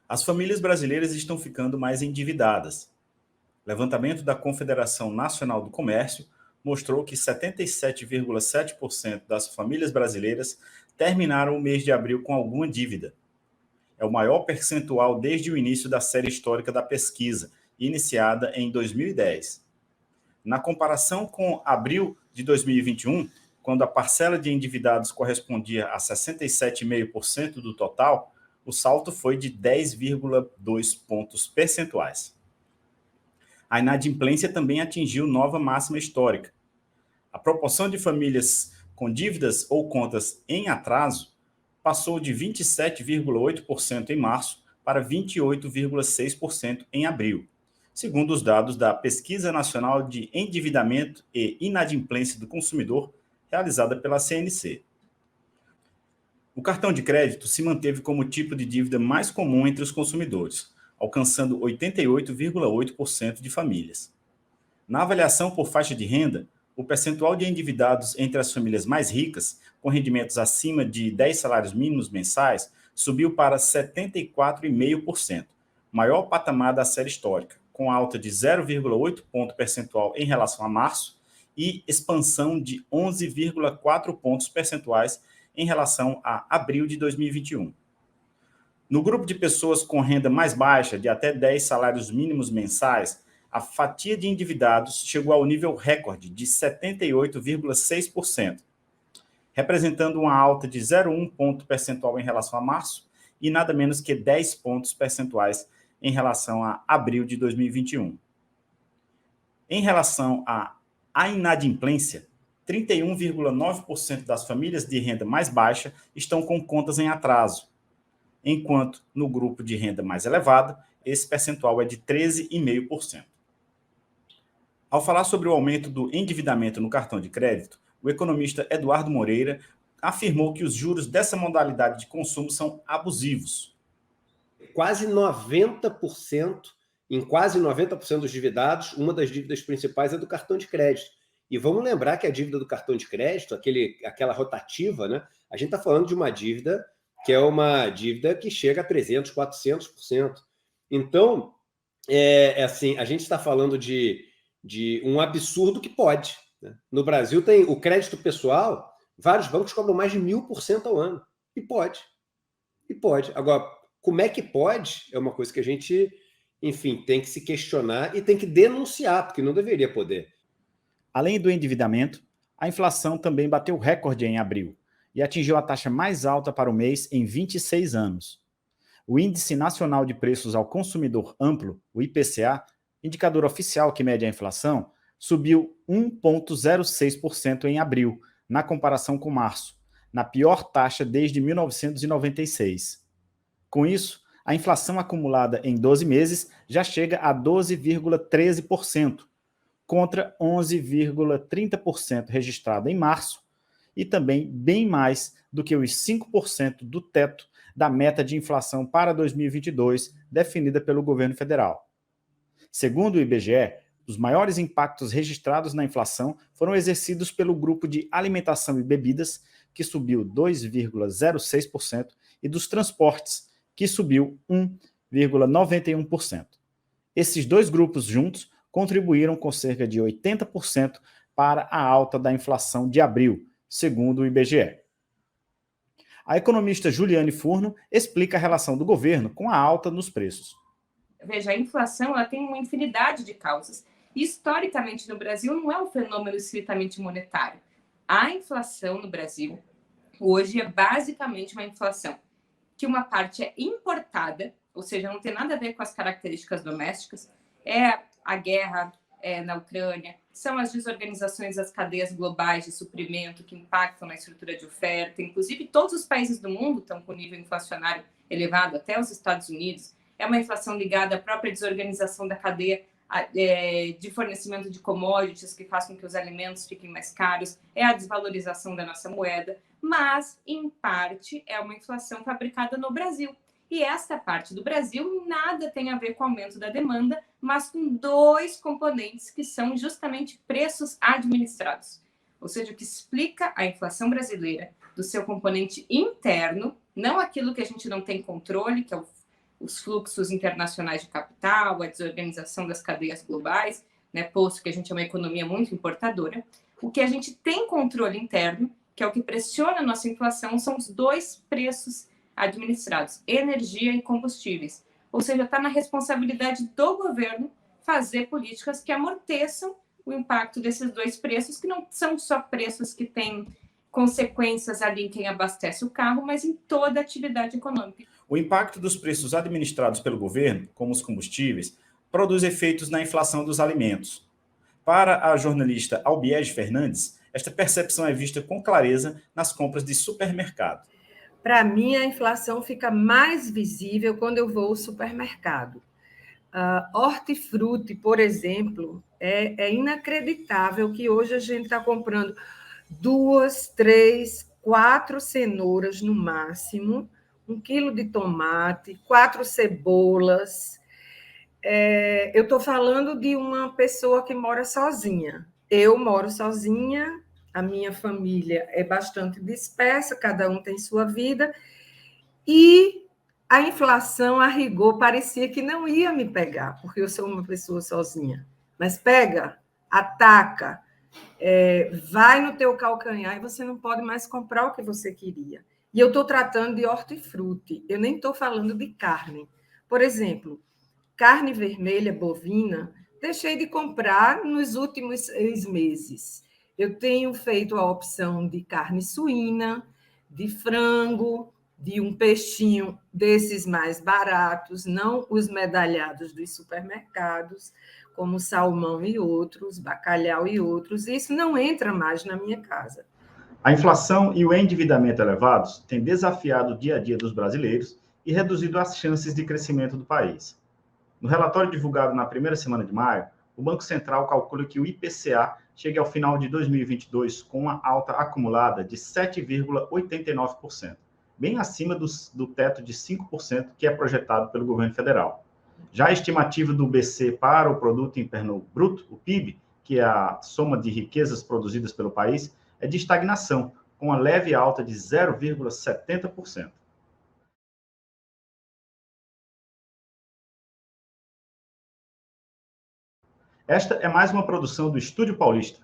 As famílias brasileiras estão ficando mais endividadas. O levantamento da Confederação Nacional do Comércio mostrou que 77,7% das famílias brasileiras terminaram o mês de abril com alguma dívida. É o maior percentual desde o início da série histórica da pesquisa, iniciada em 2010. Na comparação com abril de 2021, quando a parcela de endividados correspondia a 67,5% do total, o salto foi de 10,2 pontos percentuais. A inadimplência também atingiu nova máxima histórica. A proporção de famílias com dívidas ou contas em atraso passou de 27,8% em março para 28,6% em abril, segundo os dados da Pesquisa Nacional de Endividamento e Inadimplência do Consumidor, realizada pela CNC. O cartão de crédito se manteve como tipo de dívida mais comum entre os consumidores, alcançando 88,8% de famílias. Na avaliação por faixa de renda, o percentual de endividados entre as famílias mais ricas, com rendimentos acima de 10 salários mínimos mensais, subiu para 74,5%, maior patamar da série histórica, com alta de 0,8 ponto percentual em relação a março e expansão de 11,4 pontos percentuais em relação a abril de 2021. No grupo de pessoas com renda mais baixa, de até 10 salários mínimos mensais, a fatia de endividados chegou ao nível recorde de 78,6%, representando uma alta de 0,1 ponto percentual em relação a março e nada menos que 10 pontos percentuais em relação a abril de 2021. Em relação à inadimplência, 31,9% das famílias de renda mais baixa estão com contas em atraso, enquanto no grupo de renda mais elevada, esse percentual é de 13,5%. Ao falar sobre o aumento do endividamento no cartão de crédito, o economista Eduardo Moreira afirmou que os juros dessa modalidade de consumo são abusivos. Quase 90%, em quase 90% dos endividados, uma das dívidas principais é do cartão de crédito. E vamos lembrar que a dívida do cartão de crédito, aquela rotativa, né? A gente está falando de uma dívida que é uma dívida que chega a 300%, 400%. Então, assim, a gente está falando de um absurdo que pode. Né? No Brasil tem o crédito pessoal, vários bancos cobram mais de 1.000% ao ano. E pode. E pode. Agora, como é que pode? É uma coisa que a gente, enfim, tem que se questionar e tem que denunciar, porque não deveria poder. Além do endividamento, a inflação também bateu recorde em abril e atingiu a taxa mais alta para o mês em 26 anos. O Índice Nacional de Preços ao Consumidor Amplo, o IPCA, indicador oficial que mede a inflação, subiu 1,06% em abril, na comparação com março, na pior taxa desde 1996. Com isso, a inflação acumulada em 12 meses já chega a 12,13%, contra 11,30% registrado em março, e também bem mais do que os 5% do teto da meta de inflação para 2022, definida pelo governo federal. Segundo o IBGE, os maiores impactos registrados na inflação foram exercidos pelo grupo de alimentação e bebidas, que subiu 2,06%, e dos transportes, que subiu 1,91%. Esses dois grupos juntos contribuíram com cerca de 80% para a alta da inflação de abril, segundo o IBGE. A economista Juliane Furno explica a relação do governo com a alta nos preços. Veja, a inflação ela tem uma infinidade de causas. E, historicamente, no Brasil, não é um fenômeno estritamente monetário. A inflação no Brasil, hoje, é basicamente uma inflação que uma parte é importada, ou seja, não tem nada a ver com as características domésticas, é a guerra na Ucrânia, são as desorganizações das cadeias globais de suprimento que impactam na estrutura de oferta. Inclusive, todos os países do mundo estão com nível inflacionário elevado, até os Estados Unidos. É uma inflação ligada à própria desorganização da cadeia de fornecimento de commodities, que faz com que os alimentos fiquem mais caros, é a desvalorização da nossa moeda, mas, em parte, é uma inflação fabricada no Brasil. E esta parte do Brasil nada tem a ver com o aumento da demanda, mas com dois componentes que são justamente preços administrados. Ou seja, o que explica a inflação brasileira do seu componente interno, não aquilo que a gente não tem controle, que é os fluxos internacionais de capital, a desorganização das cadeias globais, né, posto que a gente é uma economia muito importadora. O que a gente tem controle interno, que é o que pressiona a nossa inflação, são os dois preços administrados, energia e combustíveis. Ou seja, está na responsabilidade do governo fazer políticas que amorteçam o impacto desses dois preços, que não são só preços que têm consequências ali em quem abastece o carro, mas em toda a atividade econômica. O impacto dos preços administrados pelo governo, como os combustíveis, produz efeitos na inflação dos alimentos. Para a jornalista Albiege Fernandes, esta percepção é vista com clareza nas compras de supermercado. Para mim, a inflação fica mais visível quando eu vou ao supermercado. Hortifruti, por exemplo, é inacreditável que hoje a gente está comprando 2, 3, 4 cenouras no máximo, 1 quilo de tomate, 4 cebolas. Eu estou falando de uma pessoa que mora sozinha. Eu moro sozinha, a minha família é bastante dispersa, cada um tem sua vida, e a inflação, a rigor, parecia que não ia me pegar, porque eu sou uma pessoa sozinha. Mas pega, ataca, vai no teu calcanhar e você não pode mais comprar o que você queria. E eu estou tratando de hortifruti, eu nem estou falando de carne. Por exemplo, carne vermelha bovina, deixei de comprar nos últimos 6 meses. Eu tenho feito a opção de carne suína, de frango, de um peixinho desses mais baratos, não os medalhados dos supermercados, como salmão e outros, bacalhau e outros. Isso não entra mais na minha casa. A inflação e o endividamento elevados têm desafiado o dia a dia dos brasileiros e reduzido as chances de crescimento do país. No relatório divulgado na primeira semana de maio, o Banco Central calcula que o IPCA chegue ao final de 2022 com uma alta acumulada de 7,89%, bem acima do teto de 5% que é projetado pelo governo federal. Já a estimativa do BC para o Produto Interno Bruto, o PIB, que é a soma de riquezas produzidas pelo país, é de estagnação, com uma leve alta de 0,70%. Esta é mais uma produção do Estúdio Paulista.